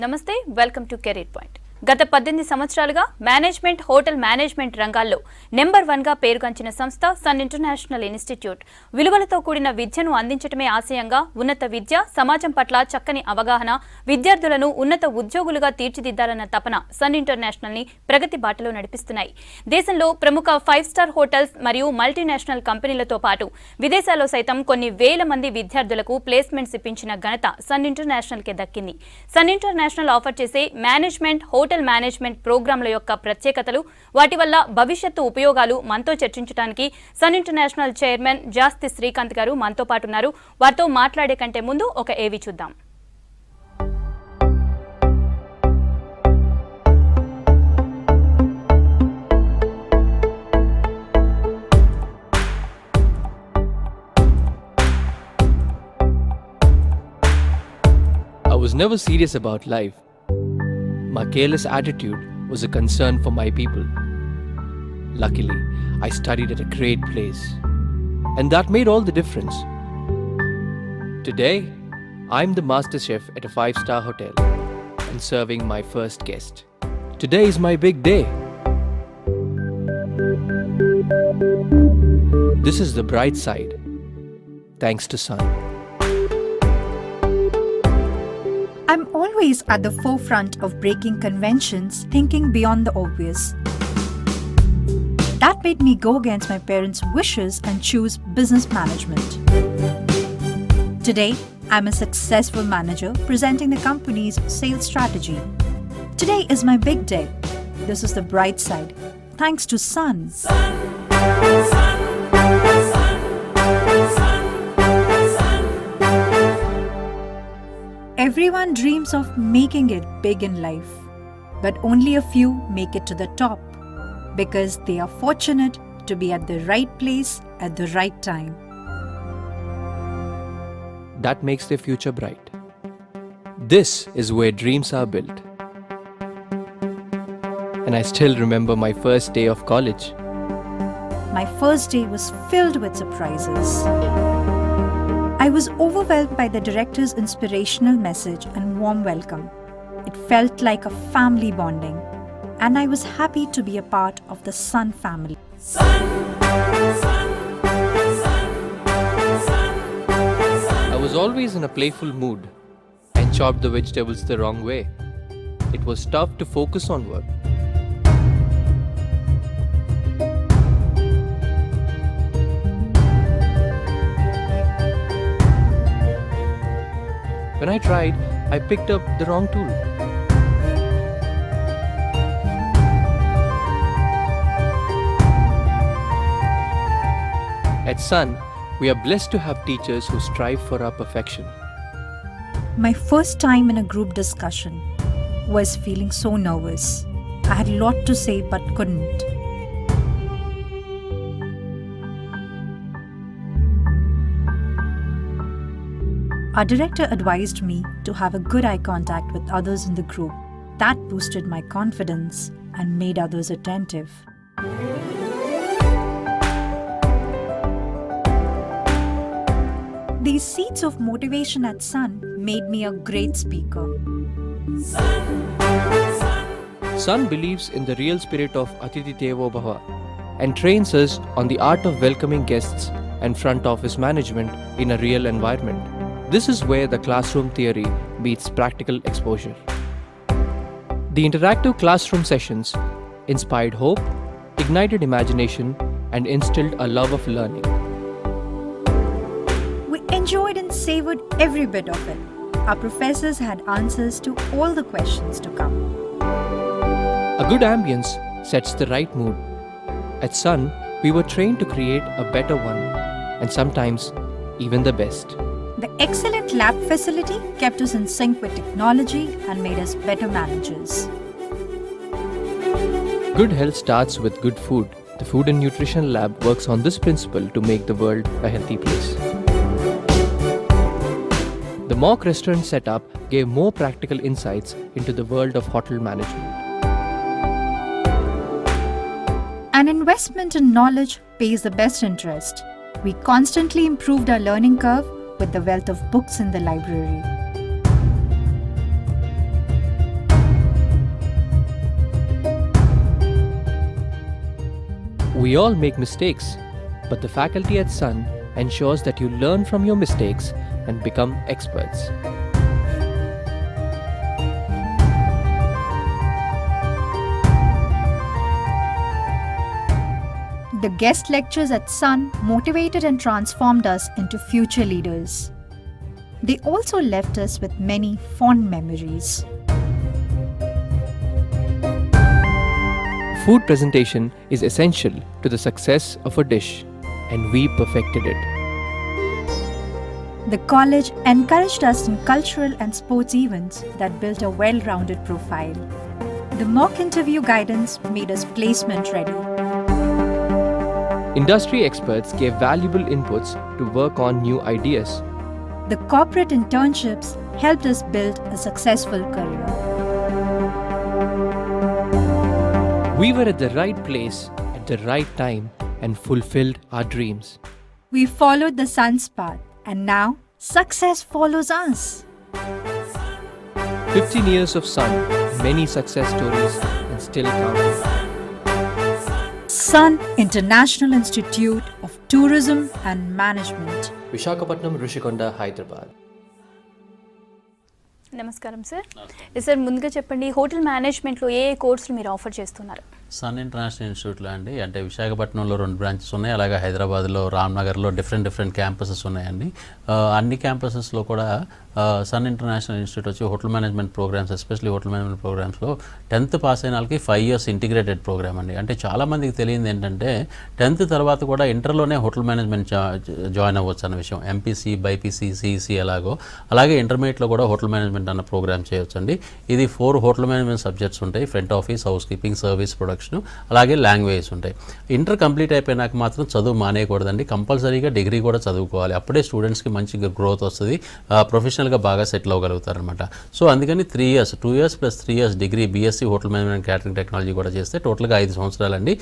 నమస్తే welcome to career point. గత 18 సంవత్సరాలుగా మేనేజ్మెంట్ హోటల్ మేనేజ్మెంట్ రంగాల్లో నెంబర్ 1 గా పేరుగాంచిన సంస్థ సన్ ఇంటర్నేషనల్ ఇన్స్టిట్యూట్ విలువలతో కూడిన విద్యను అందించడమే ఆశయంగా ఉన్నత విద్య, సమాజం పట్ల చక్కని అవగాహన, విద్యార్థులను ఉన్నత ఉద్యోగులుగా తీర్చిదిద్దాలన్న తపన సన్ ఇంటర్నేషనల్ ని ప్రగతి బాటలో నడిపిస్తున్నాయి. దేశంలో ప్రముఖ 5 స్టార్ హోటల్స్ మరియు మల్టీనేషనల్ కంపెనీలతో పాటు విదేశాల్లో సైతం కొన్ని వేల మంది విద్యార్థులకు ప్లేస్మెంట్స్ ఇప్పించిన ఘనత సన్ ఇంటర్నేషనల్ కే దక్కింది. సన్ ఇంటర్నేషనల్ ఆఫర్ చేసే మేనేజ్మెంట్ హోటల్ మేనేజ్మెంట్ ప్రోగ్రాంల యొక్క ప్రత్యేకతలు, వాటి వల్ల భవిష్యత్తు ఉపయోగాలు మనతో చర్చించడానికి సన్ ఇంటర్నేషనల్ చైర్మన్ జాస్తి శ్రీకాంత్ గారు మనతో పాటు ఉన్నారు. వారితో మాట్లాడే కంటే ముందు ఒక ఏవి చూద్దాం. I was never serious about life. My careless attitude was a concern for my people. Luckily, I studied at a great place, and that made all the difference. Today, I'm the master chef at a 5-star hotel and serving my first guest. Today is my big day. This is the bright side, thanks to Sun. I'm always at the forefront of breaking conventions, thinking beyond the obvious. That made me go against my parents' wishes and choose business management. Today, I'm a successful manager presenting the company's sales strategy. Today is my big day. This is the bright side, thanks to Sun. Everyone dreams of making it big in life, but only a few make it to the top because they are fortunate to be at the right place at the right time. That makes their future bright. This is where dreams are built. And I still remember my first day of college. My first day was filled with surprises. I was overwhelmed by the director's inspirational message and warm welcome. It felt like a family bonding, and I was happy to be a part of the Sun family. I was always in a playful mood and chopped the vegetables the wrong way. It was tough to focus on work. When I tried, I picked up the wrong tool. At Sun, we are blessed to have teachers who strive for our perfection. My first time in a group discussion was feeling so nervous. I had a lot to say but couldn't. Our director advised me to have a good eye contact with others in the group. That boosted my confidence and made others attentive. These seeds of motivation at Sun made me a great speaker. Sun believes in the real spirit of Atithi Devo Bhava and trains us on the art of welcoming guests and front office management in a real environment. This is where the classroom theory meets practical exposure. The interactive classroom sessions inspired hope, ignited imagination, and instilled a love of learning. We enjoyed and savored every bit of it. Our professors had answers to all the questions to come. A good ambience sets the right mood. At Sun, we were trained to create a better one, and sometimes even the best. The excellent lab facility kept us in sync with technology and made us better managers. Good health starts with good food. The Food and Nutrition Lab works on this principle to make the world a healthy place. The mock restaurant setup gave more practical insights into the world of hotel management. An investment in knowledge pays the best interest. We constantly improved our learning curve with the wealth of books in the library. We all make mistakes, but the faculty at Sun ensures that you learn from your mistakes and become experts. The guest lectures at Sun motivated and transformed us into future leaders. They also left us with many fond memories. Food presentation is essential to the success of a dish, and we perfected it. The college encouraged us in cultural and sports events that built a well-rounded profile. The mock interview guidance made us placement ready. Industry experts gave valuable inputs to work on new ideas. The corporate internships helped us build a successful career. We were at the right place at the right time and fulfilled our dreams. We followed the sun's path, and now success follows us. 15 years of Sun, many success stories, and still counting. Sun International Institute of Tourism and Management. Visakhapatnam, Rishikonda, Hyderabad. నమస్కారం sir. Sir ముందుగా చెప్పండి, hotel మేనేజ్మెంట్లో ఏ కోర్సులు మీరు offer చేస్తున్నారు? Sun international ఇన్స్టిట్యూట్లో అండి, అంటే విశాఖపట్నంలో 2 బ్రాంచెస్ ఉన్నాయి, అలాగే హైదరాబాద్లో రామ్నగర్లో డిఫరెంట్ క్యాంపసెస్ ఉన్నాయండి. అన్ని క్యాంపసెస్లో కూడా సన్ ఇంటర్నేషనల్ ఇన్స్టిట్యూట్ వచ్చి hotel management programs, especially hotel management ప్రోగ్రామ్స్లో 10th పాస్ అయిన వాళ్ళకి 5 years ఇంటిగ్రేటెడ్ ప్రోగ్రామ్ అండి. అంటే చాలామందికి తెలియదు ఏంటంటే 10th తర్వాత కూడా ఇంటర్లోనే హోటల్ మేనేజ్మెంట్ జాయిన్ అవ్వచ్చు అన్న విషయం. ఎంపీసీ, బైపీసీ, సిఈసీ ఎలాగో అలాగే ఇంటర్మీడియట్లో కూడా హోటల్ మేనేజ్మెంట్ అన్న ప్రోగ్రామ్ చేయొచ్చు అండి. ఇది 4 హోటల్ మేనేజ్మెంట్ సబ్జెక్ట్స్ ఉంటాయి: front office, house keeping, service, production, అలాగే లాంగ్వేజెస్ ఉంటాయి. ఇంటర్ కంప్లీట్ అయిపోయినాక మాత్రం చదువు మానేయకూడదండి, కంపల్సరీగా డిగ్రీ కూడా చదువుకోవాలి. అప్పుడే స్టూడెంట్స్కి మంచి గ్రోత్ వస్తుంది, ప్రొఫెషనల్గా బాగా సెటిల్ అవ్వగలుగుతారనమాట. సో అందుకని 3 years, 2 years + 3 years degree BSc hotel management catering technology కూడా చేస్తే టోటల్గా 5 సంవత్సరాలండి.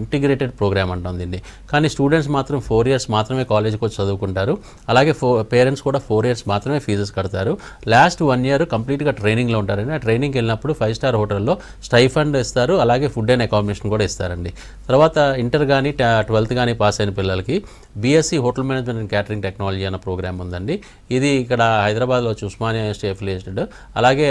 ఇంటిగ్రేటెడ్ ప్రోగ్రామ్ అంటుంది. కానీ స్టూడెంట్స్ మాత్రం 4 years మాత్రమే కాలేజ్కి వచ్చి చదువుకుంటారు. అలాగే పేరెంట్స్ కూడా 4 years మాత్రమే ఫీజెస్ కడతారు. లాస్ట్ 1 year కంప్లీట్గా ట్రైనింగ్లో ఉంటారండి. ఆ ట్రైనింగ్కి వెళ్ళినప్పుడు 5-star హోటల్లో స్టైఫండ్ ఇస్తారు, అలాగే ఫుడ్ అండ్ అకామిడేషన్ కూడా ఇస్తారండి. తర్వాత ఇంటర్ కానీ 12th కానీ పాస్ అయిన పిల్లలకి BSc hotel management and catering technology అన్న ప్రోగ్రామ్ ఉందండి. ఇది ఇక్కడ హైదరాబాద్లో వచ్చి ఉస్మానియా యూనివర్సిటీ అఫిలియేటెడ్, అలాగే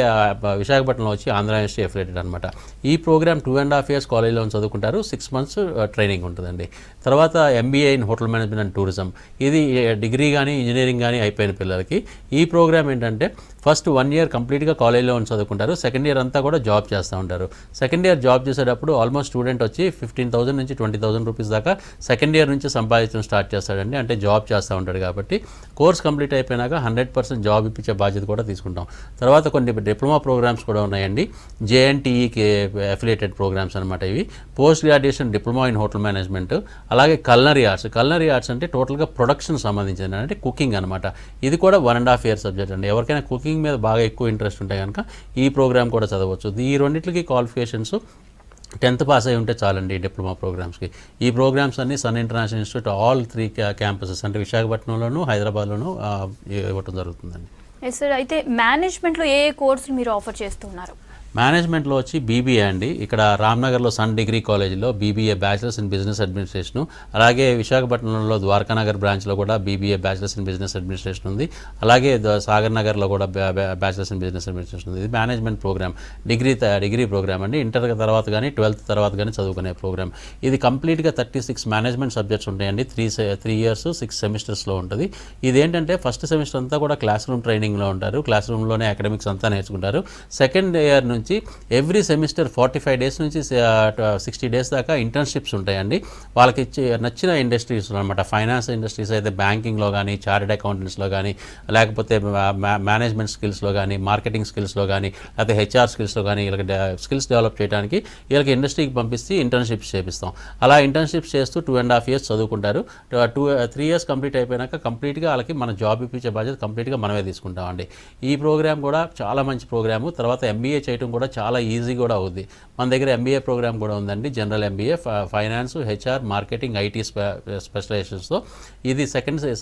విశాఖపట్నంలో వచ్చి ఆంధ్ర యూనివర్సిటీ అఫిలియేటెడ్ అనమాట. ఈ ప్రోగ్రామ్ 2.5 years కాలేజ్లో చదువుకుంటారు, 6 months ట్రైనింగ్ ఉంటుందండి. తర్వాత MBA in hotel management and tourism, ఇది డిగ్రీ కానీ ఇంజనీరింగ్ కానీ అయిపోయిన పిల్లలకి ఈ ప్రోగ్రామ్ ఏంటంటే ఫస్ట్ 1 year కంప్లీట్గా కాలేజ్లో చదువుకుంటారు, సెకండ్ ఇయర్ అంతా కూడా జాబ్ చేస్తూ ఉంటారు. సెకండ్ ఇయర్ జాబ్ చేసేటప్పుడు ఆల్మోస్ట్ స్టూడెంట్ వచ్చి 15,000 నుంచి 20,000 రూపీస్ దాకా సెకండ్ ఇయర్ నుంచి సంపాదించడం స్టార్ట్ చేస్తాడండి. అంటే జాబ్ చేస్తూ ఉంటాడు కాబట్టి కోర్స్ కంప్లీట్ అయిపోయినాక 100% జాబ్ ఇప్పించే బాధ్యత కూడా తీసుకుంటాం. తర్వాత కొన్ని డిప్లొమా ప్రోగ్రామ్స్ కూడా ఉన్నాయండి, జేఎన్టీఈకి అఫిలియేటెడ్ ప్రోగ్రామ్స్ అనమాట. ఇవి post graduation diploma in hotel management, అలాగే కల్నరీ ఆర్ట్స్ అంటే టోటల్గా ప్రొడక్షన్ సంబంధించింది, అంటే కుకింగ్ అనమాట. ఇది కూడా 1.5 year సబ్జెక్ట్ అండి. ఎవరికైనా కుకింగ్ మీద బాగా ఎక్కువ ఇంట్రెస్ట్ ఉంటే కనుక ఈ ప్రోగ్రామ్ కూడా చదవచ్చు. ఈ రెండింటికి క్వాలిఫికేషన్స్ 10th పాస్ అయి ఉంటే చాలండి డిప్లొమా ప్రోగ్రామ్స్కి. ఈ ప్రోగ్రామ్స్ అన్ని Sun international institute all 3 campuses అంటే విశాఖపట్నంలోను, హైదరాబాద్లోను ఇవ్వటం జరుగుతుందండి. సార్, అయితే మేనేజ్మెంట్లో ఏ కోర్సులు మీరు ఆఫర్ చేస్తున్నారు? మేనేజ్మెంట్లో వచ్చి బీబీఏ అండి. ఇక్కడ రామ్నగర్లో సన్ డిగ్రీ కాలేజీలో BBA bachelors in business administration, అలాగే విశాఖపట్నంలో ద్వారకానగర్ బ్రాంచ్లో కూడా BBA bachelors in business administration ఉంది, అలాగే సాగర్ నగర్లో కూడా బ్యాచిలర్స్ ఇన్ బిజినెస్ అడ్మినిస్ట్రేషన్ ఉంది. ఇది మేనేజ్మెంట్ ప్రోగ్రామ్, డిగ్రీ ప్రోగ్రామ్ అండి. ఇంటర్ తర్వాత కానీ 12th తర్వాత కానీ చదువుకునే ప్రోగ్రామ్. ఇది కంప్లీట్గా 36 మేనేజ్మెంట్ సబ్జెక్ట్స్ ఉంటాయండి. 3 years 6 సెమిస్టర్స్లో ఉంటుంది. ఇదేంటంటే ఫస్ట్ సెమిస్టర్ అంతా కూడా క్లాస్ రూమ్ ట్రైనింగ్లో ఉంటారు, క్లాస్ రూమ్లోనే అకాడమిక్స్ అంతా నేర్చుకుంటారు. సెకండ్ ఇయర్ నుంచి ఎవ్రీ సెమిస్టర్ 45 days నుంచి 60 days దాకా ఇంటర్న్షిప్స్ ఉంటాయండి. వాళ్ళకి నచ్చిన ఇండస్ట్రీస్ అనమాట. ఫైనాన్స్ ఇండస్ట్రీస్ అయితే బ్యాంకింగ్లో కానీ, చార్టెడ్ అకౌంటెంట్స్లో కానీ, లేకపోతే మేనేజ్మెంట్ స్కిల్స్లో కానీ, మార్కెటింగ్ స్కిల్స్లో కానీ, లేకపోతే హెచ్ఆర్ స్కిల్స్లో కానీ వీళ్ళకి స్కిల్స్ డెవలప్ చేయడానికి వీళ్ళకి ఇండస్ట్రీకి పంపిస్తే ఇంటర్న్షిప్స్ చేపిస్తాం. అలా ఇంటర్న్షిప్స్ చేస్తూ 2.5 years చదువుకుంటారు. 3 years కంప్లీట్ అయిపోయినాక కంప్లీట్గా వాళ్ళకి మన జాబ్ ఇప్పించే బాధ్యత కంప్లీట్గా మనమే తీసుకుంటామండి. ఈ ప్రోగ్రామ్ కూడా చాలా మంచి ప్రోగ్రాము. తర్వాత ఎంబీఏ చేయడం కూడా చాలా ఈజీ కూడా అవుద్ది. మన దగ్గర ఎంబీఏ ప్రోగ్రామ్ కూడా ఉందండి, general MBA, finance, HR, marketing, IT స్పెషలైజేషన్స్తో. ఇది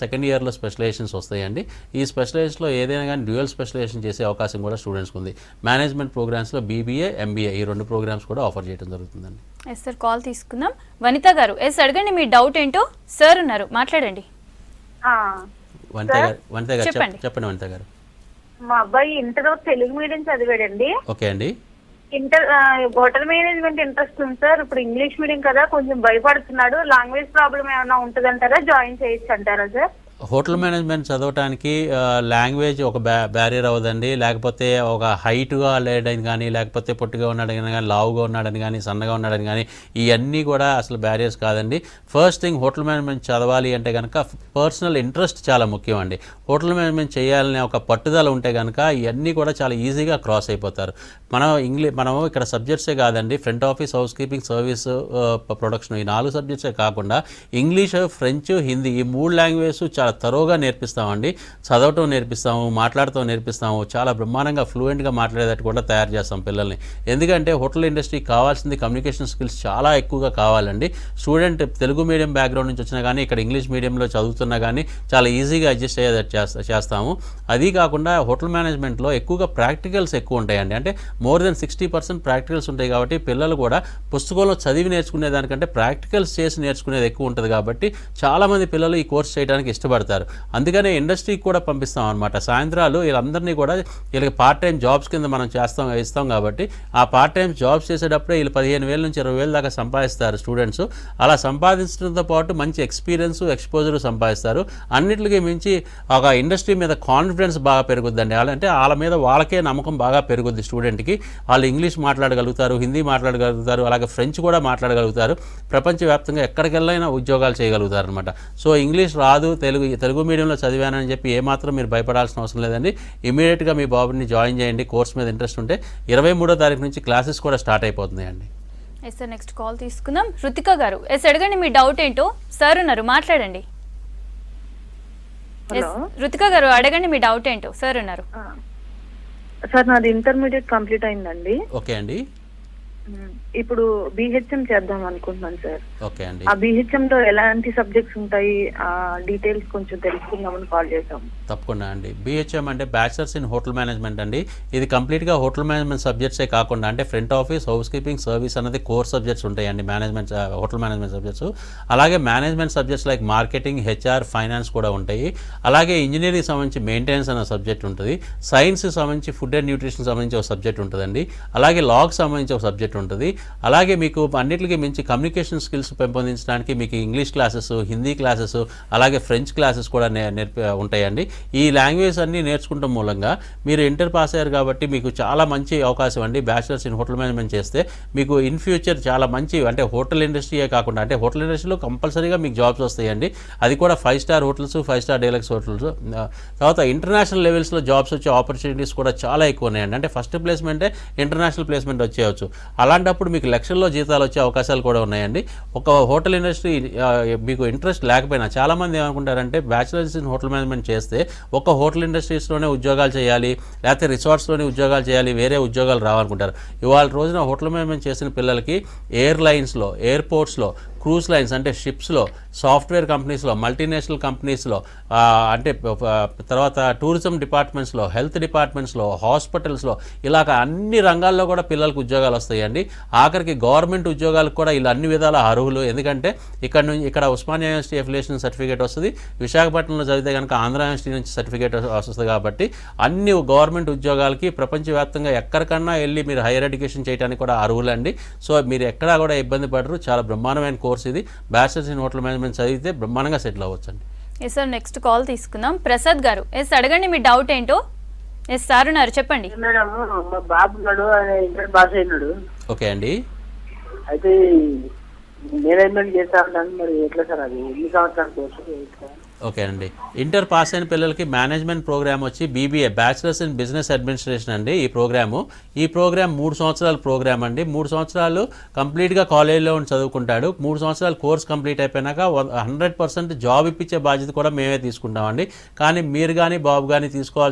సెకండ్ ఇయర్లో స్పెషలైజేషన్స్ వస్తాయండి. ఈ స్పెషలైజేషన్లో ఏదైనా కానీ డ్యూయల్ స్పెషలైజేషన్ చేసే అవకాశం కూడా స్టూడెంట్స్కి ఉంది. మేనేజ్మెంట్ ప్రోగ్రామ్స్లో బీబీఏ, ఎంబీఏ ఈ 2 ప్రోగ్రామ్స్ కూడా ఆఫర్ చేయడం జరుగుతుందండి. ఎస్ సార్, కాల్ తీసుకుందాం. వనిత గారు, ఎస్ అడగండి, మీ డౌట్ ఏంటో. సార్ ఉన్నారు, మాట్లాడండి. వనిత గారు చెప్పండి. వనిత గారు, మా అబ్బాయి ఇంటర్ తెలుగు మీడియం చదివాడండి. ఓకే అండి. ఇంటర్ హోటల్ మేనేజ్మెంట్ ఇంట్రెస్ట్ ఉంది సార్. ఇప్పుడు ఇంగ్లీష్ మీడియం కదా, కొంచెం భయపడుతున్నాడు. లాంగ్వేజ్ ప్రాబ్లం ఏమైనా ఉంటుందంటారా, జాయిన్ చేయొచ్చు అంటారా సార్? హోటల్ మేనేజ్మెంట్ చదవటానికి లాంగ్వేజ్ ఒక బ్యారియర్ అవ్వదండి. లేకపోతే ఒక హైట్గా లేడని కానీ, లేకపోతే పొట్టిగా ఉన్నాడని కానీ, లావుగా ఉన్నాడని కానీ, సన్నగా ఉన్నాడని కానీ, ఇవన్నీ కూడా అసలు బ్యారియర్స్ కాదండి. ఫస్ట్ థింగ్, హోటల్ మేనేజ్మెంట్ చదవాలి అంటే కనుక పర్సనల్ ఇంట్రెస్ట్ చాలా ముఖ్యం అండి. హోటల్ మేనేజ్మెంట్ చేయాలనే ఒక పట్టుదల ఉంటే కనుక ఇవన్నీ కూడా చాలా ఈజీగా క్రాస్ అయిపోతారు. మనం ఇక్కడ సబ్జెక్ట్సే కాదండి, front office, house keeping, service, production, ఈ 4 సబ్జెక్ట్సే కాకుండా ఇంగ్లీష్, ఫ్రెంచ్, హిందీ, ఈ 3 లాంగ్వేజెస్ చాలా తరోగా నేర్పిస్తామండి. చదవటం నేర్పిస్తాము, మాట్లాడటం నేర్పిస్తాము, చాలా బ్రహ్మాండంగా ఫ్లూయెంట్గా మాట్లాడేటట్టు కూడా తయారు చేస్తాం పిల్లల్ని. ఎందుకంటే హోటల్ ఇండస్ట్రీకి కావాల్సింది కమ్యూనికేషన్ స్కిల్స్ చాలా ఎక్కువగా కావాలండి. స్టూడెంట్ తెలుగు మీడియం బ్యాక్గ్రౌండ్ నుంచి వచ్చినా కానీ, ఇక్కడ ఇంగ్లీష్ మీడియంలో చదువుతున్నా కానీ చాలా ఈజీగా అడ్జస్ట్ అయ్యేటట్టు చేస్తాము. అది కాకుండా హోటల్ మేనేజ్మెంట్లో ఎక్కువగా ప్రాక్టికల్స్ ఎక్కువ ఉంటాయండి. అంటే మోర్ దెన్ 60% ప్రాక్టికల్స్ ఉంటాయి కాబట్టి పిల్లలు కూడా పుస్తకంలో చదివి నేర్చుకునే దానికంటే ప్రాక్టికల్స్ చేసి నేర్చుకునేది ఎక్కువ ఉంటుంది. కాబట్టి చాలామంది పిల్లలు ఈ కోర్స్ చేయడానికి ఇష్టపడతారు. అందుకనే ఇండస్ట్రీకి కూడా పంపిస్తాం అనమాట. సాయంత్రాలు వీళ్ళందరినీ కూడా వీళ్ళకి పార్ట్ టైం జాబ్స్ కింద మనం ఇస్తాం కాబట్టి ఆ పార్ట్ టైం జాబ్స్ చేసేటప్పుడే వీళ్ళు 15,000 నుంచి 20,000 దాకా సంపాదిస్తారు స్టూడెంట్స్. అలా సంపాదించడంతో పాటు మంచి ఎక్స్పీరియన్స్, ఎక్స్పోజర్ సంపాదిస్తారు. అన్నిటికీ మించి ఒక ఇండస్ట్రీ మీద కాన్ఫిడెన్స్ బాగా పెరుగుద్దండి. అంటే వాళ్ళ మీద వాళ్ళకే నమ్మకం బాగా పెరుగుద్ది స్టూడెంట్కి. వాళ్ళు ఇంగ్లీష్ మాట్లాడగలుగుతారు, హిందీ మాట్లాడగలుగుతారు, అలాగే ఫ్రెంచ్ కూడా మాట్లాడగలుగుతారు. ప్రపంచవ్యాప్తంగా ఎక్కడికెళ్ళైనా ఉద్యోగాలు చేయగలుగుతారు అనమాట. సో ఇంగ్లీష్ రాదు, తెలుగు మీడియంలో చదివానని చెప్పి ఏమాత్రం మీరు భయపడాల్సిన అవసరం లేదండి. ఇమీడియట్గా మీ బాబుని జాయిన్ చేయండి. కోర్స్ మీద ఇంట్రెస్ట్ ఉంటే 23వ తారీఖు నుంచి క్లాసెస్ కూడా స్టార్ట్ అయిపోతున్నాయండి. ఎస్ సార్, నెక్స్ట్ కాల్ తీసుకుందాం. రుతిక గారు, ఎస్ అడగండి, మీ డౌట్ ఏంటో. సార్ ఉన్నారు, మాట్లాడండి. రుతిక గారు అడగండి, మీ డౌట్ ఏంటో. సార్ ఉన్నారు. సార్ నాది ఇంటర్మీడియట్ కంప్లీట్ అయిందండి. ఓకే అండి. ఇప్పుడు BHM చేద్దాం అనుకుంటున్నాను సార్. ఓకే అండి. ఆ BHM లో ఎలాంటి సబ్జెక్ట్స్ ఉంటాయి, ఆ డీటెయిల్స్ కొంచెం తెలుసుకుందామని కాల్ చేసాం. తప్పకుండా అండి. BHM అంటే బ్యాచిలర్స్ ఇన్ హోటల్ మేనేజ్మెంట్ అండి. ఇది కంప్లీట్గా హోటల్ మేనేజ్మెంట్ సబ్జెక్ట్సే కాకుండా, అంటే front office, house keeping, service అనేది కోర్ సబ్జెక్ట్స్ ఉంటాయండి మేనేజ్మెంట్, హోటల్ మేనేజ్మెంట్ సబ్జెక్ట్స్. అలాగే management subjects like marketing, HR, finance కూడా ఉంటాయి. అలాగే ఇంజనీరింగ్ సంబంధించి మెయింటెనెన్స్ అనే సబ్జెక్ట్ ఉంటుంది. సైన్స్ సంబంధించి ఫుడ్ అండ్ న్యూట్రిషన్ సంబంధించి ఒక సబ్జెక్ట్ ఉంటుందండి. అలాగే లాగ్ సంబంధించి ఒక సబ్జెక్ట్ ఉంటుంది. అలాగే మీకు అన్నిటికీ మించి కమ్యూనికేషన్ స్కిల్స్ పెంపొందించడానికి మీకు ఇంగ్లీష్ క్లాసెస్, హిందీ క్లాసెస్, అలాగే ఫ్రెంచ్ క్లాసెస్ కూడా ఉంటాయండి. ఈ లాంగ్వేజ్ అన్నీ నేర్చుకుంటాం మూలంగా మీరు ఇంటర్ పాస్ అయ్యారు కాబట్టి మీకు చాలా మంచి అవకాశం అండి. బ్యాచిలర్స్ ఇన్ హోటల్ మేనేజ్మెంట్ చేస్తే మీకు ఇన్ ఫ్యూచర్ చాలా మంచి, అంటే హోటల్ ఇండస్ట్రీయే కాకుండా, అంటే హోటల్ ఇండస్ట్రీలో కంపల్సరీగా మీకు జాబ్స్ వస్తాయండి. అది కూడా 5 star hotels, 5 star deluxe hotels. తర్వాత ఇంటర్నేషనల్ లెవెల్స్లో జాబ్స్ వచ్చే ఆపర్చునిటీస్ కూడా చాలా ఎక్కువ ఉన్నాయండి. అంటే ఫస్ట్ ప్లేస్మెంటే ఇంటర్నేషనల్ ప్లేస్మెంట్ వచ్చేయచ్చు. అలాంటప్పుడు మీకు లక్షల్లో జీతాలు వచ్చే అవకాశాలు కూడా ఉన్నాయండి. ఒక హోటల్ ఇండస్ట్రీ మీకు ఇంట్రెస్ట్ లేకపోయినా, చాలామంది ఏమనుకుంటారంటే బ్యాచిలర్స్ ఇన్ హోటల్ మేనేజ్మెంట్ చేస్తే ఒక హోటల్ ఇండస్ట్రీస్లోనే ఉద్యోగాలు చేయాలి, లేకపోతే రిసార్ట్స్లోనే ఉద్యోగాలు చేయాలి, వేరే ఉద్యోగాలు రావాలనుకుంటారు. ఇవాళ రోజున హోటల్ మేనేజ్మెంట్ చేసిన పిల్లలకి ఎయిర్లైన్స్లో, ఎయిర్పోర్ట్స్లో, క్రూజ్ లైన్స్ అంటే షిప్స్లో, సాఫ్ట్వేర్ కంపెనీస్లో, మల్టీనేషనల్ కంపెనీస్లో, అంటే తర్వాత టూరిజం డిపార్ట్మెంట్స్లో, హెల్త్ డిపార్ట్మెంట్స్లో, హాస్పిటల్స్లో, ఇలాగ అన్ని రంగాల్లో కూడా పిల్లలకు ఉద్యోగాలు వస్తాయండి. ఆఖరికి గవర్నమెంట్ ఉద్యోగాలకు కూడా ఇలా అన్ని విధాల అర్హులు. ఎందుకంటే ఇక్కడ ఉస్మానియా యూనివర్సిటీ అఫిలియేషన్ సర్టిఫికేట్ వస్తుంది, విశాఖపట్నంలో చదివితే కనుక ఆంధ్ర యూనివర్సిటీ నుంచి సర్టిఫికేట్ వస్తుంది. కాబట్టి అన్ని గవర్నమెంట్ ఉద్యోగాలకి ప్రపంచవ్యాప్తంగా ఎక్కడికన్నా వెళ్ళి మీరు హైయర్ ఎడ్యుకేషన్ చేయడానికి కూడా అర్హులండి. సో మీరు ఎక్కడా కూడా ఇబ్బంది పడరు. చాలా బ్రహ్మాండమైన కోర్స్ ఇది. బ్యాచిలర్స్ ఇన్ హోటల్ మేనేజ్మెంట్ చదివితే బ్రహ్మాండంగా సెటిల్ అవ్వచ్చండి. ఎస్ సార్, నెక్స్ట్ కాల్ తీసుకుందాం. ప్రసాద్ గారు, ఎస్ అడగండి, మీ డౌట్ ఏంటో. ఎస్ సార్ ఉన్నారు, చెప్పండి. మేడం, మా బాబు ఉన్నాడు, ఇంటర్ పాస్ అయినాడు. ఓకే అండి. అయితే మేనేజ్మెంట్ చేస్తా ఉంటాను, మరి ఎట్లా సార్ అది ఎన్ని సంవత్సరాల కోర్సు? ఓకే అండి. ఇంటర్ పాస్ అయిన పిల్లలకి మేనేజ్మెంట్ ప్రోగ్రామ్ వచ్చి BBA, bachelors in business administration అండి. ఈ ప్రోగ్రామ్ 3 సంవత్సరాల ప్రోగ్రామ్ అండి. 3 సంవత్సరాలు కంప్లీట్గా కాలేజీలో ఉండి చదువుకుంటాడు. 3 సంవత్సరాలు కోర్స్ కంప్లీట్ అయిపోయినాక 100% జాబ్ ఇప్పించే బాధ్యత కూడా మేమే తీసుకుంటామండి. కానీ మీరు కానీ బాబు కానీ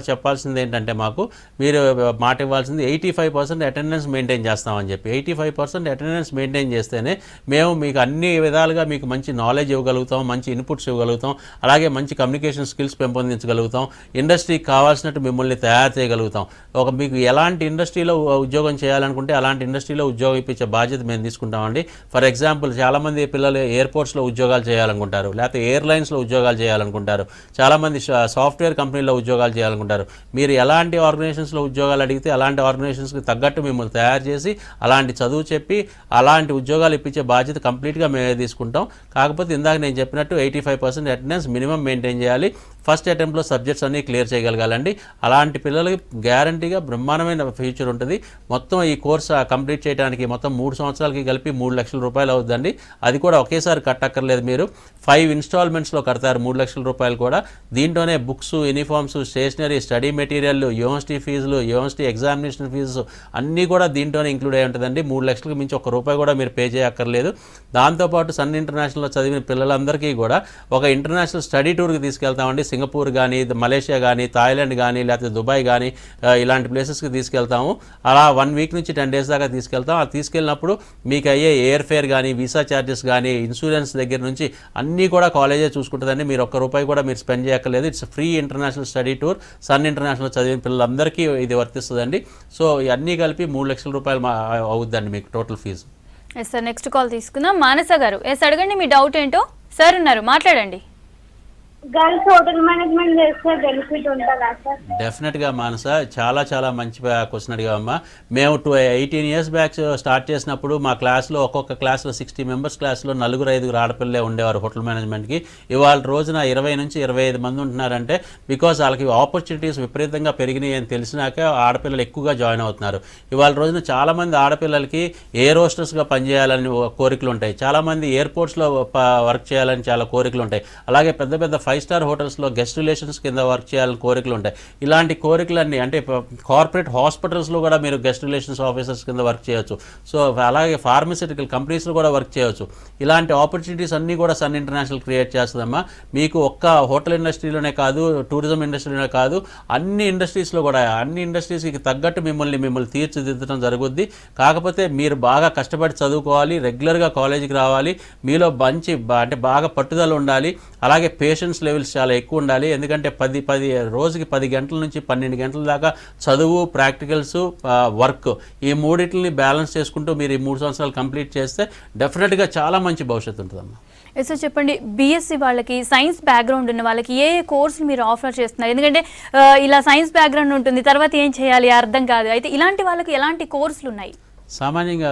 చెప్పాల్సింది ఏంటంటే, మాకు మీరు మాట ఇవ్వాల్సింది 85% అటెండెన్స్ మెయింటైన్ చేస్తామని చెప్పి. 85% అటెండెన్స్ మెయింటైన్ చేస్తేనే మేము మీకు అన్ని విధాలుగా మీకు మంచి నాలెడ్జ్ ఇవ్వగలుగుతాం, మంచి ఇన్పుట్స్ ఇవ్వగలుగుతాం. అలాగే అలాగే మంచి కమ్యూనికేషన్ స్కిల్స్ పెంపొందించగలుగుతాం, ఇండస్ట్రీకి కావాల్సినట్టు మిమ్మల్ని తయారు చేయగలుగుతాం. మీకు ఎలాంటి ఇండస్ట్రీలో ఉద్యోగం చేయాలనుకుంటే అలాంటి ఇండస్ట్రీలో ఉద్యోగం ఇప్పించే బాధ్యత మేము తీసుకుంటామండి. ఫర్ ఎగ్జాంపుల్ చాలామంది పిల్లలు ఎయిర్పోర్ట్స్లో ఉద్యోగాలు చేయాలనుకుంటారు, లేకపోతే ఎయిర్లైన్స్లో ఉద్యోగాలు చేయాలనుకుంటారు, చాలామంది సాఫ్ట్వేర్ కంపెనీలో ఉద్యోగాలు చేయాలనుకుంటారు. మీరు ఎలాంటి ఆర్గనైజేషన్స్లో ఉద్యోగాలు అడిగితే అలాంటి ఆర్గనైజేషన్స్కి తగ్గట్టు మిమ్మల్ని తయారు చేసి అలాంటి చదువు చెప్పి అలాంటి ఉద్యోగాలు ఇప్పించే బాధ్యత కంప్లీట్గా మేమే తీసుకుంటాం. కాకపోతే ఇందాక నేను చెప్పినట్టు 85% అటెండెన్స్ మినిమం మెయింటైన్ చేయాలి. ఫస్ట్ అటెంప్ట్లో సబ్జెక్ట్స్ అన్నీ క్లియర్ చేయగలగాలండి. అలాంటి పిల్లలకి గ్యారంటీగా బ్రహ్మాండమైన ఫ్యూచర్ ఉంటుంది. మొత్తం ఈ కోర్స్ కంప్లీట్ చేయడానికి మొత్తం 3 సంవత్సరాలకి కలిపి 3 లక్షల రూపాయలు అవుతుందండి. అది కూడా ఒకేసారి కట్టక్కర్లేదు, మీరు 5 ఇన్స్టాల్మెంట్స్లో కడతారు 3 లక్షల రూపాయలు కూడా. దీంట్లోనే books, uniforms, stationery, study material, university ఫీజులు, యూనివర్సిటీ ఎగ్జామినేషన్ ఫీజు అన్నీ కూడా దీంట్లోనే ఇంక్లూడ్ అయి ఉంటుందండి. 3 లక్షలకు మించి ₹1 కూడా మీరు పే చేయక్కర్లేదు. దాంతోపాటు సన్ ఇంటర్నేషనల్లో చదివిన పిల్లలందరికీ కూడా ఒక ఇంటర్నేషనల్ స్టడీ టూర్కి తీసుకెళ్తామండి. సింగపూర్ కానీ, మలేషియా కానీ, థాయిలాండ్ కానీ, లేకపోతే దుబాయ్ కానీ ఇలాంటి ప్లేసెస్కి తీసుకెళ్తాము. అలా 1 వీక్ నుంచి 10 డేస్ దాకా తీసుకెళ్తాం. అది తీసుకెళ్ళినప్పుడు మీకు అయ్యే ఎయిర్ ఫేర్ కానీ, వీసా ఛార్జెస్ కానీ, ఇన్సూరెన్స్ దగ్గర నుంచి అన్నీ కూడా కాలేజే చూసుకుంటుందండి. మీరు ₹1 కూడా మీరు స్పెండ్ చేయక్కర్లేదు. It's free international study tour. Sun international చదివిన పిల్లలందరికీ ఇది వర్తిస్తుందండి. సో ఇవన్నీ కలిపి ₹3 లక్షల అవుద్దండి మీకు total fee. Yes sir, next call తీసుకుందాం. మానస గారు, ఎస్ అడగండి, మీ డౌట్ ఏంటో. సార్ ఉన్నారు, మాట్లాడండి. గర్ల్స్ హోటల్ మేనేజ్మెంట్ చేస్తే బెనిఫిట్ ఉంటుందా సార్? డెఫినెట్గా మానస, చాలా చాలా మంచి క్వశ్చన్ అడిగామమ్మా. మేము 18 ఇయర్స్ బ్యాక్ స్టార్ట్ చేసినప్పుడు మా క్లాస్లో ఒక్కొక్క క్లాస్లో 60 మెంబర్స్ క్లాస్లో 4-5 ఆడపిల్లలే ఉండేవారు హోటల్ మేనేజ్మెంట్కి. ఇవాళ రోజున 20 నుంచి 25 మంది ఉంటున్నారంటే బికాజ్ వాళ్ళకి ఆపర్చునిటీస్ విపరీతంగా పెరిగినాయి అని తెలిసినాక ఆడపిల్లలు ఎక్కువగా జాయిన్ అవుతున్నారు. ఇవాళ రోజున చాలామంది ఆడపిల్లలకి ఎయిర్ హోస్టెస్గా పనిచేయాలని కోరికలు ఉంటాయి, చాలామంది ఎయిర్పోర్ట్స్లో వర్క్ చేయాలని చాలా కోరికలు ఉంటాయి, అలాగే పెద్ద పెద్ద 5 స్టార్ హోటల్స్లో గెస్ట్ రిలేషన్స్ కింద వర్క్ చేయాలని కోరికలు ఉంటాయి. ఇలాంటి కోరికలన్నీ అంటే కార్పొరేట్ హాస్పిటల్స్లో కూడా మీరు గెస్ట్ రిలేషన్స్ ఆఫీసర్స్ కింద వర్క్ చేయొచ్చు. సో అలాగే ఫార్మస్యూటికల్ కంపెనీస్లో కూడా వర్క్ చేయొచ్చు. ఇలాంటి ఆపర్చునిటీస్ అన్నీ కూడా సన్ ఇంటర్నేషనల్ క్రియేట్ చేస్తుందమ్మా. మీకు ఒక్క హోటల్ ఇండస్ట్రీలోనే కాదు, టూరిజం ఇండస్ట్రీలోనే కాదు, అన్ని ఇండస్ట్రీస్లో కూడా అన్ని ఇండస్ట్రీస్కి తగ్గట్టు మిమ్మల్ని తీర్చిదిద్దడం జరుగుద్ది. కాకపోతే మీరు బాగా కష్టపడి చదువుకోవాలి, రెగ్యులర్గా కాలేజీకి రావాలి, మీలో అంటే బాగా పట్టుదల ఉండాలి, అలాగే పేషెన్స్ లెవెల్స్ చాలా ఎక్కువ ఉండాలి. ఎందుకంటే రోజుకి 10 గంటల నుంచి 12 గంటల దాకా చదువు, ప్రాక్టికల్స్, వర్క్, ఈ మూడింటిని బ్యాలెన్స్ చేసుకుంటూ మీరు ఈ 3 సంవత్సరాలు కంప్లీట్ చేస్తే డెఫినెట్గా చాలా మంచి భవిష్యత్తు ఉంటుందమ్మా. ఎస్ సార్, చెప్పండి, బీఎస్సీ వాళ్ళకి, సైన్స్ బ్యాక్గ్రౌండ్ ఉన్న వాళ్ళకి ఏ కోర్సులు మీరు ఆఫర్ చేస్తున్నారు? ఎందుకంటే ఇలా సైన్స్ బ్యాక్గ్రౌండ్ ఉంటుంది, తర్వాత ఏం చేయాలి అర్థం కాదు. అయితే ఇలాంటి వాళ్ళకి ఎలాంటి కోర్సులు ఉన్నాయి? సామాన్యంగా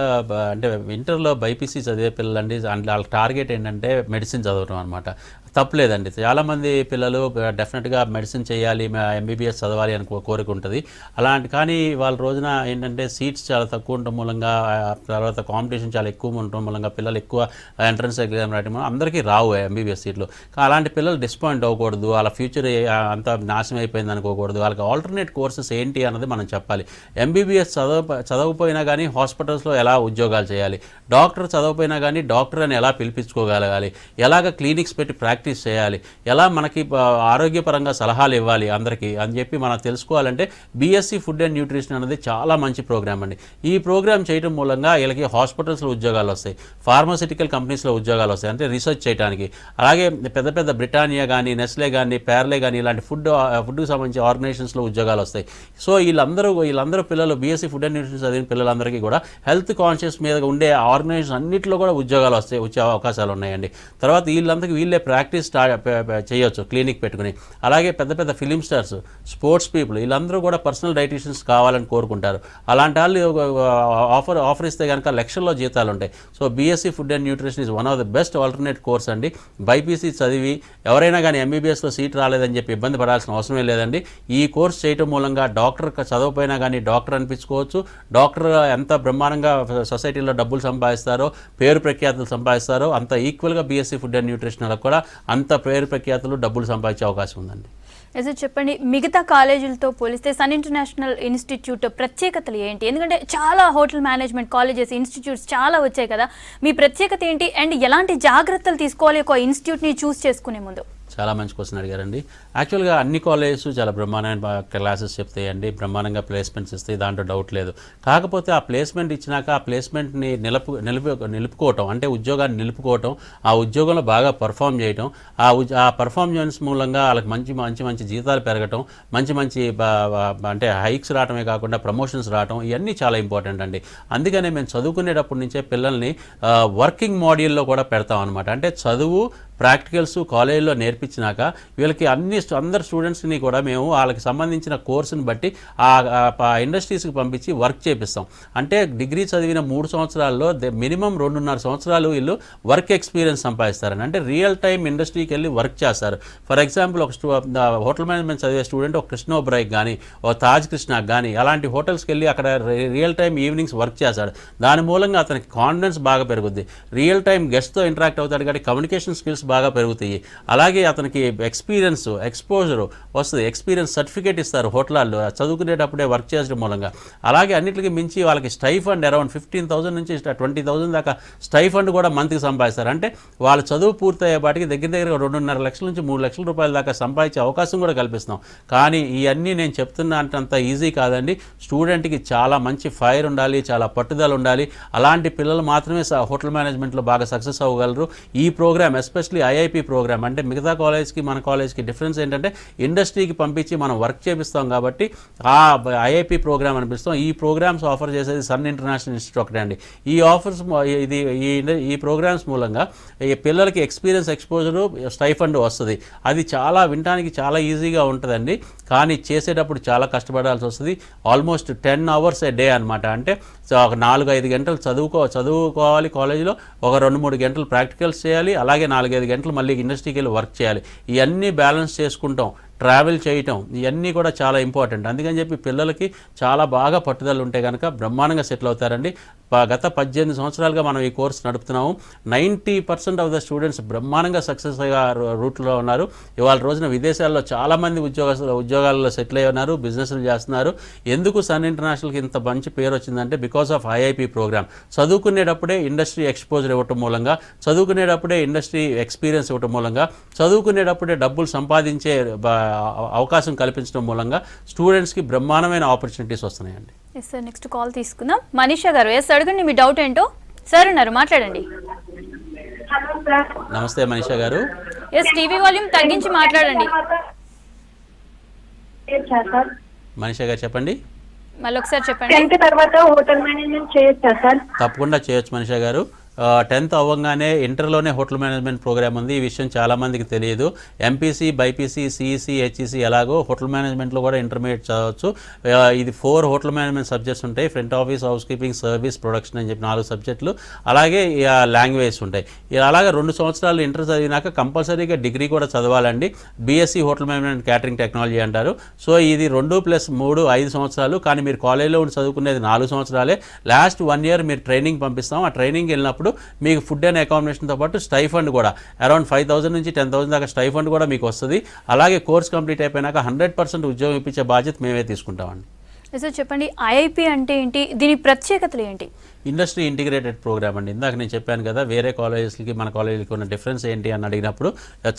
అంటే ఇంటర్లో బైపీసీ చదివే పిల్లలండి, వాళ్ళ టార్గెట్ ఏంటంటే మెడిసిన్ చదవడం అనమాట. తప్పలేదండి, చాలామంది పిల్లలు డెఫినెట్గా మెడిసిన్ చేయాలి, ఎంబీబీఎస్ చదవాలి అని కోరిక ఉంటుంది. కానీ వాళ్ళ రోజున ఏంటంటే సీట్స్ చాలా తక్కువ ఉండటం మూలంగా, తర్వాత కాంపిటీషన్ చాలా ఎక్కువ ఉండటం మూలంగా పిల్లలు ఎక్కువ ఎంట్రన్స్ ఎగ్జామ్ రాయడం అందరికీ రావు ఎంబీబీఎస్ సీట్లు. అలాంటి పిల్లలు డిసప్పాయింట్ అవ్వకూడదు, వాళ్ళ ఫ్యూచర్ అంతా నాశనం అయిపోయింది అనుకోకూడదు. వాళ్ళకి ఆల్టర్నేట్ కోర్సెస్ ఏంటి అన్నది మనం చెప్పాలి. ఎంబీబీఎస్ చదవకపోయినా కానీ హాస్పిటల్స్లో ఎలా ఉద్యోగాలు చేయాలి, డాక్టర్ చదవకపోయినా కానీ డాక్టర్ అని ఎలా పిలిపించుకోగలగాలి, ఎలాగ క్లినిక్స్ పెట్టి ప్రాక్టీస్ చేయాలి, ఎలా మనకి ఆరోగ్యపరంగా సలహాలు ఇవ్వాలి అందరికీ అని చెప్పి మనం తెలుసుకోవాలంటే బీఎస్సీ ఫుడ్ అండ్ న్యూట్రిషన్ అనేది చాలా మంచి ప్రోగ్రామ్ అండి. ఈ ప్రోగ్రామ్ చేయడం మూలంగా వీళ్ళకి హాస్పిటల్స్లో ఉద్యోగాలు వస్తాయి, ఫార్మాసిటికల్ కంపెనీస్లో ఉద్యోగాలు వస్తాయి, అంటే రీసెర్చ్ చేయడానికి. అలాగే పెద్ద పెద్ద బ్రిటానియా కానీ, నెస్లే కానీ, ప్యార్లే కానీ ఇలాంటి ఫుడ్కి సంబంధించి ఆర్గనైజేషన్స్లో ఉద్యోగాలు వస్తాయి. సో వీళ్ళందరూ పిల్లలు బీఎస్సీ ఫుడ్ అండ్ న్యూట్రిషన్ చదివిన పిల్లలందరికీ కూడా హెల్త్ కాన్షియస్ మీద ఉండే ఆర్గనైజేషన్ అన్నింటిలో కూడా ఉద్యోగాలు వచ్చే అవకాశాలు ఉన్నాయండి. తర్వాత వీళ్ళే ప్రాక్టీస్ చేయొచ్చు క్లినిక్ పెట్టుకుని. అలాగే పెద్ద పెద్ద ఫిలిం స్టార్స్, స్పోర్ట్స్ పీపుల్ వీళ్ళందరూ కూడా పర్సనల్ డైటీషియన్స్ కావాలని కోరుకుంటారు. అలాంటి వాళ్ళు ఆఫర్ ఇస్తే కనుక లక్షల్లో జీతాలు ఉంటాయి. So BSc food and nutrition is one of the best alternate course అండి. బైపీసీ చదివి ఎవరైనా కానీ ఎంబీబీఎస్లో సీట్ రాలేదని చెప్పి ఇబ్బంది పడాల్సిన అవసరమే లేదండి. ఈ కోర్స్ చేయడం మూలంగా డాక్టర్ చదవపోయినా కానీ డాక్టర్ అనిపించుకోవచ్చు. డాక్టర్ ఎంత బ్రహ్మాండంగా సొసైటీలో డబ్బులు సంపాదిస్తారో, పేరు ప్రఖ్యాతులు సంపాదిస్తారో, అంత ఈక్వల్గా బీఎస్సీ ఫుడ్ అండ్ న్యూట్రిషన్ కూడా అంత పేరు ప్రఖ్యాతులు డబ్బులు సంపాదించే అవకాశం ఉందండి. ఎస్ చెప్పండి, మిగతా కాలేజీలతో పోలిస్తే సన్ ఇంటర్నేషనల్ ఇన్స్టిట్యూట్ ప్రత్యేకతలు ఏంటి? ఎందుకంటే చాలా హోటల్ మేనేజ్మెంట్ కాలేజెస్, ఇన్స్టిట్యూట్స్ చాలా వచ్చాయి కదా, మీ ప్రత్యేకత ఏంటి అండ్ ఎలాంటి జాగ్రత్తలు తీసుకోవాలి ఒక ఇన్స్టిట్యూట్ని చూస్ చేసుకునే ముందు? చాలా మంచి క్వశ్చన్ అడిగారండి. యాక్చువల్గా అన్ని కాలేజెస్ చాలా బ్రహ్మాండమైన క్లాసెస్ చెప్తాయండి, బ్రహ్మాండంగా ప్లేస్మెంట్స్ ఇస్తాయి, దాంట్లో డౌట్ లేదు. కాకపోతే ఆ ప్లేస్మెంట్ ఇచ్చినాక ఆ ప్లేస్మెంట్ని నిలుపుకోవటం, అంటే ఉద్యోగాన్ని నిలుపుకోవటం, ఆ ఉద్యోగంలో బాగా పర్ఫామ్ చేయటం, ఆ పర్ఫార్మెన్స్ మూలంగా వాళ్ళకి మంచి జీతాలు పెరగటం, మంచి అంటే హైక్స్ రావటమే కాకుండా ప్రమోషన్స్ రావటం, ఇవన్నీ చాలా ఇంపార్టెంట్ అండి. అందుకనే మేము చదువుకునేటప్పటి నుంచే పిల్లల్ని వర్కింగ్ మాడ్యూల్లో కూడా పెడతాం అనమాట. అంటే చదువు ప్రాక్టికల్స్ కాలేజీలో నేర్పించినాక వీళ్ళకి అందరు స్టూడెంట్స్ని కూడా మేము వాళ్ళకి సంబంధించిన కోర్సుని బట్టి ఆ ఇండస్ట్రీస్కి పంపించి వర్క్ చేపిస్తాం. అంటే డిగ్రీ చదివిన 3 సంవత్సరాల్లో మినిమం 2.5 సంవత్సరాలు వీళ్ళు వర్క్ ఎక్స్పీరియన్స్ సంపాదిస్తారని, అంటే రియల్ టైం ఇండస్ట్రీకి వెళ్ళి వర్క్ చేస్తారు. ఫర్ ఎగ్జాంపుల్ ఒక హోటల్ మేనేజ్మెంట్ చదివే స్టూడెంట్ ఒక కృష్ణ ఒబెరాయ్కి కానీ ఒక తాజ్ కృష్ణకి కానీ అలాంటి హోటల్స్కి వెళ్ళి అక్కడ రియల్ టైం ఈవినింగ్స్ వర్క్ చేస్తాడు. దాని మూలంగా అతనికి కాన్ఫిడెన్స్ బాగా పెరుగుద్ది, రియల్ టైం గెస్ట్తో ఇంటరాక్ట్ అవుతాడు కాబట్టి కమ్యూనికేషన్ స్కిల్స్ బాగా పెరుగుతాయి. అలాగే అతనికి ఎక్స్పోజర్ వస్తుంది, ఎక్స్పీరియన్స్ సర్టిఫికేట్ ఇస్తారు హోటల్లో చదువుకునేటప్పుడే వర్క్ చేయడం మూలంగా. అలాగే అన్నిటికీ మించి వాళ్ళకి స్టైఫండ్ అరౌండ్ 15,000 నుంచి 20,000 దాకా స్టైఫండ్ కూడా మంత్కి సంపాదిస్తారు. అంటే వాళ్ళ చదువు పూర్తయ్యేపాటికి దగ్గర 2.5 లక్షల నుంచి 3 లక్షల రూపాయల దాకా సంపాదించే అవకాశం కూడా కల్పిస్తున్నాం. కానీ ఇవన్నీ నేను చెప్తున్నా అంటే అంత ఈజీ కాదండి. స్టూడెంట్కి చాలా మంచి ఫైర్ ఉండాలి, చాలా పట్టుదల ఉండాలి. అలాంటి పిల్లలు మాత్రమే హోటల్ మేనేజ్మెంట్లో బాగా సక్సెస్ అవ్వగలరు. ఈ ప్రోగ్రామ్ ఎస్పెషల్లీ ఐఐపి ప్రోగ్రామ్, అంటే మిగతా కాలేజ్కి మన కాలేజ్కి డిఫరెన్స్ ఏంటంటే ఇండస్ట్రీకి పంపించి మనం వర్క్ చేపిస్తాం కాబట్టి ఆ ఐఐపి ప్రోగ్రామ్ అనిపిస్తాం. ఈ ప్రోగ్రామ్స్ ఆఫర్ చేసేది సన్ ఇంటర్నేషనల్ ఇన్స్టిట్యూట్ ఒకటే అండి. ఈ ఆఫర్స్ ఈ ప్రోగ్రామ్స్ మూలంగా ఈ పిల్లలకి ఎక్స్పోజరు స్టైఫండ్ వస్తుంది. అది వినడానికి చాలా ఈజీగా ఉంటుందండి, కానీ చేసేటప్పుడు చాలా కష్టపడాల్సి వస్తుంది. ఆల్మోస్ట్ 10 hours a day అనమాట. అంటే ఒక 4-5 గంటలు చదువుకోవాలి కాలేజీలో, ఒక 2-3 గంటలు ప్రాక్టికల్స్ చేయాలి, అలాగే 4-5 గంటలు మళ్ళీ ఇండస్ట్రీకి వెళ్ళి వర్క్ చేయాలి. ఇవన్నీ బ్యాలెన్స్ చేసుకుంటాం, ట్రావెల్ చేయటం, ఇవన్నీ కూడా చాలా ఇంపార్టెంట్. అందుకని చెప్పి పిల్లలకి చాలా బాగా పట్టుదల ఉంటే కనుక బ్రహ్మాండంగా సెటిల్ అవుతారండి. గత 18 సంవత్సరాలుగా మనం ఈ కోర్స్ నడుపుతున్నాము. 90% ఆఫ్ ద స్టూడెంట్స్ బ్రహ్మాండంగా సక్సెస్ రూట్లో ఉన్నారు. ఇవాళ రోజున విదేశాల్లో చాలామంది ఉద్యోగాల్లో సెటిల్ అయి ఉన్నారు, బిజినెస్లు చేస్తున్నారు. ఎందుకు సన్ ఇంటర్నేషనల్కి ఇంత మంచి పేరు వచ్చిందంటే బికాస్ ఆఫ్ ఐఐపి ప్రోగ్రామ్. చదువుకునేటప్పుడే ఇండస్ట్రీ ఎక్స్పోజర్ ఇవ్వటం మూలంగా, చదువుకునేటప్పుడే ఇండస్ట్రీ ఎక్స్పీరియన్స్ ఇవ్వటం మూలంగా, చదువుకునేటప్పుడే డబ్బులు సంపాదించే అవకాశం కల్పించడం మూలంగా స్టూడెంట్స్కి బ్రహ్మాండమైన ఆపర్చునిటీస్ వస్తున్నాయండి. ఎస్ సార్, నెక్స్ట్ కాల్ తీసుకుందాం. మనీషా గారు, ఎస్ అడగండి, మీ డౌట్ ఏంటో. సార్ ఉన్నారు, మాట్లాడండి. నమస్తే మనీషా గారు. ఎస్, టీవీ వాల్యూమ్ తగ్గించి మాట్లాడండి. మనీషా గారు చెప్పండి. మళ్ళీ ఒకసారి చెప్పండి. 10th తర్వాత హోటల్ మేనేజ్మెంట్ చేయొచ్చా సార్? తప్పకుండా చేయొచ్చు మనీషా గారు. 10th అవ్వగానే ఇంటర్లోనే హోటల్ మేనేజ్మెంట్ ప్రోగ్రామ్ ఉంది. ఈ విషయం చాలామందికి తెలియదు. ఎంపీసీ, బైపీసీ, సిఈసీ, హెచ్ఈసీ ఎలాగో హోటల్ మేనేజ్మెంట్లో కూడా ఇంటర్మీడియట్ చదవచ్చు. ఇది 4 హోటల్ మేనేజ్మెంట్ సబ్జెక్ట్స్ ఉంటాయి. Front office, house keeping, service, production అని చెప్పి 4 సబ్జెక్టులు. అలాగే లాంగ్వేజ్ ఉంటాయి. అలాగే 2 సంవత్సరాలు ఇంటర్ చదివినాక కంపల్సరీగా డిగ్రీ కూడా చదవాలండి. BSc hotel management catering technology అంటారు. సో ఇది 2+3 5 సంవత్సరాలు. కానీ మీరు కాలేజీలో ఉండి చదువుకునేది 4 సంవత్సరాలే. లాస్ట్ 1 year మీరు ట్రైనింగ్ పంపిస్తాం. ఆ ట్రైనింగ్ వెళ్ళినప్పుడు మీకు ఫుడ్ అండ్ అకామిడేషన్తో పాటు స్టైఫండ్ కూడా అరౌండ్ 5,000 నుంచి 10,000 దాకా స్టైఫండ్ కూడా మీకు వస్తుంది. అలాగే కోర్స్ కంప్లీట్ అయిపోయినాక 100% ఉద్యోగం ఇప్పించే బాధ్యత మేమే తీసుకుంటామండి. సార్ చెప్పండి, ఐఐపి అంటే ఏంటి, దీని ప్రత్యేకతలు ఏంటి? ఇండస్ట్రీ ఇంటిగ్రేటెడ్ ప్రోగ్రామ్ అండి. ఇందాక నేను చెప్పాను కదా, వేరే కాలేజెస్కి మన కాలేజీకి ఉన్న డిఫరెన్స్ ఏంటి అని అడిగినప్పుడు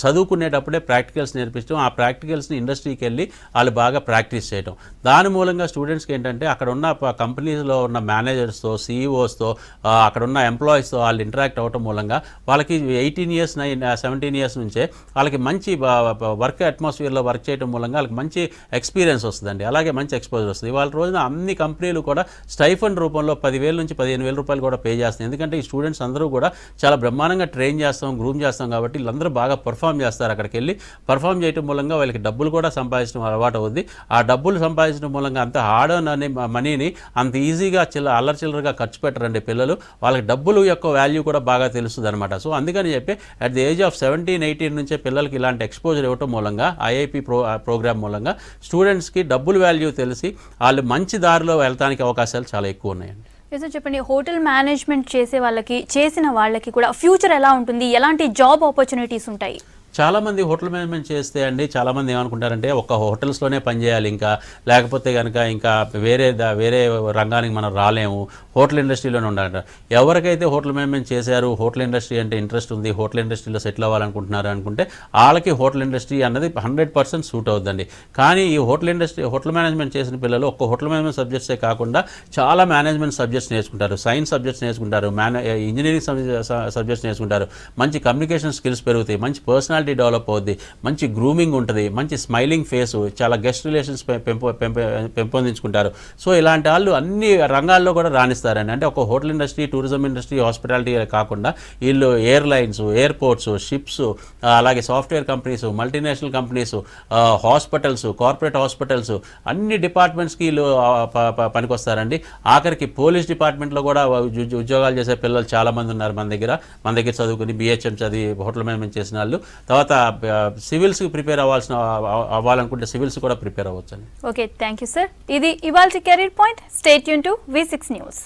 చదువుకునేటప్పుడే ప్రాక్టికల్స్ నేర్పించడం, ఆ ప్రాక్టికల్స్ని ఇండస్ట్రీకి వెళ్ళి వాళ్ళు బాగా ప్రాక్టీస్ చేయడం. దాని మూలంగా స్టూడెంట్స్కి ఏంటంటే అక్కడ ఉన్న కంపెనీస్లో ఉన్న మేనేజర్స్తో, సీఈఓస్తో, అక్కడ ఉన్న ఎంప్లాయీస్తో వాళ్ళు ఇంటరాక్ట్ అవ్వడం మూలంగా వాళ్ళకి 18 years 17 years నుంచే వాళ్ళకి మంచి వర్క్ అట్మాస్ఫియర్లో వర్క్ చేయడం మూలంగా వాళ్ళకి మంచి ఎక్స్పీరియన్స్ వస్తుందండి. అలాగే మంచి ఎక్స్పోజర్ వస్తుంది. వాళ్ళ రోజున అన్ని కంపెనీలు కూడా స్టైఫండ్ రూపంలో 10,000 నుంచి 15,000 రూపాయలు కూడా పే చేస్తుంది. ఎందుకంటే ఈ స్టూడెంట్స్ అందరూ కూడా చాలా బ్రహ్మాండంగా ట్రైన్ చేస్తాం, గ్రూమ్ చేస్తాం కాబట్టి వీళ్ళందరూ బాగా పర్ఫామ్ చేస్తారు. అక్కడికి వెళ్ళి పర్ఫామ్ చేయడం మూలంగా వాళ్ళకి డబ్బులు కూడా సంపాదించడం అలవాటు అవుద్ది. ఆ డబ్బులు సంపాదించడం మూలంగా అంత హార్డ్ అనే మనీని అంత ఈజీగా అల్లరి చిల్లరగా ఖర్చు పెట్టరండి పిల్లలు. వాళ్ళకి డబ్బులు యొక్క వాల్యూ కూడా బాగా తెలుస్తుంది అనమాట. సో అందుకని చెప్పి అట్ ది ఏజ్ ఆఫ్ 17-18 నుంచే పిల్లలకి ఇలాంటి ఎక్స్పోజర్ ఇవ్వటం మూలంగా ఐఐపి ప్రోగ్రామ్ మూలంగా స్టూడెంట్స్కి డబ్బులు వాల్యూ తెలిసి వాళ్ళు మంచి దారిలో వెళ్ళడానికి అవకాశాలు చాలా ఎక్కువ ఉన్నాయండి. సార్ చెప్పండి, హోటల్ మేనేజ్మెంట్ చేసిన వాళ్ళకి కూడా ఫ్యూచర్ ఎలా ఉంటుంది, ఎలాంటి జాబ్ ఆపర్చునిటీస్ ఉంటాయి? చాలామంది హోటల్ మేనేజ్మెంట్ చేస్తే అండి చాలామంది ఏమనుకుంటారంటే ఒక హోటల్స్లోనే పనిచేయాలి, ఇంకా లేకపోతే కనుక ఇంకా వేరే రంగానికి మనం రాలేము, హోటల్ ఇండస్ట్రీలోనే ఉండాలంటారు. ఎవరికైతే హోటల్ మేనేజ్మెంట్ చేశారు, హోటల్ ఇండస్ట్రీ అంటే ఇంట్రెస్ట్ ఉంది, హోటల్ ఇండస్ట్రీలో సెటిల్ అవ్వాలనుకుంటున్నారు అనుకుంటే వాళ్ళకి హోటల్ ఇండస్ట్రీ అన్నది 100% సూట్ అవుతుందండి. కానీ ఈ హోటల్ మేనేజ్మెంట్ చేసిన పిల్లలు ఒక్క హోటల్ మేనేజ్మెంట్ సబ్జెక్ట్సే కాకుండా చాలా మేనేజ్మెంట్ సబ్జెక్ట్స్ నేర్చుకుంటారు, సైన్స్ సబ్జెక్ట్స్ నేర్చుకుంటారు, ఇంజనీరింగ్ సబ్జెక్ట్స్ నేర్చుకుంటారు. మంచి కమ్యూనికేషన్ స్కిల్స్ పెరుగుతాయి, మంచి పర్సనాలిటీ డెవలప్ అవుద్ది, మంచి గ్రూమింగ్ ఉంటుంది, మంచి స్మైలింగ్ ఫేసు, చాలా గెస్ట్ రిలేషన్స్ పెంపొందించుకుంటారు. సో ఇలాంటి వాళ్ళు అన్ని రంగాల్లో కూడా రాణిస్తారండి. అంటే ఒక hotel industry, tourism industry, hospitality కాకుండా వీళ్ళు ఎయిర్లైన్స్, ఎయిర్పోర్ట్స్, షిప్స్, అలాగే software companies, multinational companies, hospitals, corporate hospitals, అన్ని డిపార్ట్మెంట్స్కి వీళ్ళు పనికొస్తారండి. ఆఖరికి పోలీస్ డిపార్ట్మెంట్లో కూడా ఉద్యోగాలు చేసే పిల్లలు చాలామంది ఉన్నారు మన దగ్గర చదువుకుని BHM చదివి హోటల్ మేనేజ్మెంట్ చేసిన వాళ్ళు. తర్వాత సివిల్స్కి ప్రిపేర్ అవ్వాలనుకుంటే సివిల్స్ కూడా ప్రిపేర్ అవ్వచ్చు అండి. Okay, thank you sir. ఇది ఇవాల్టి career point. Stay tune to V6 news.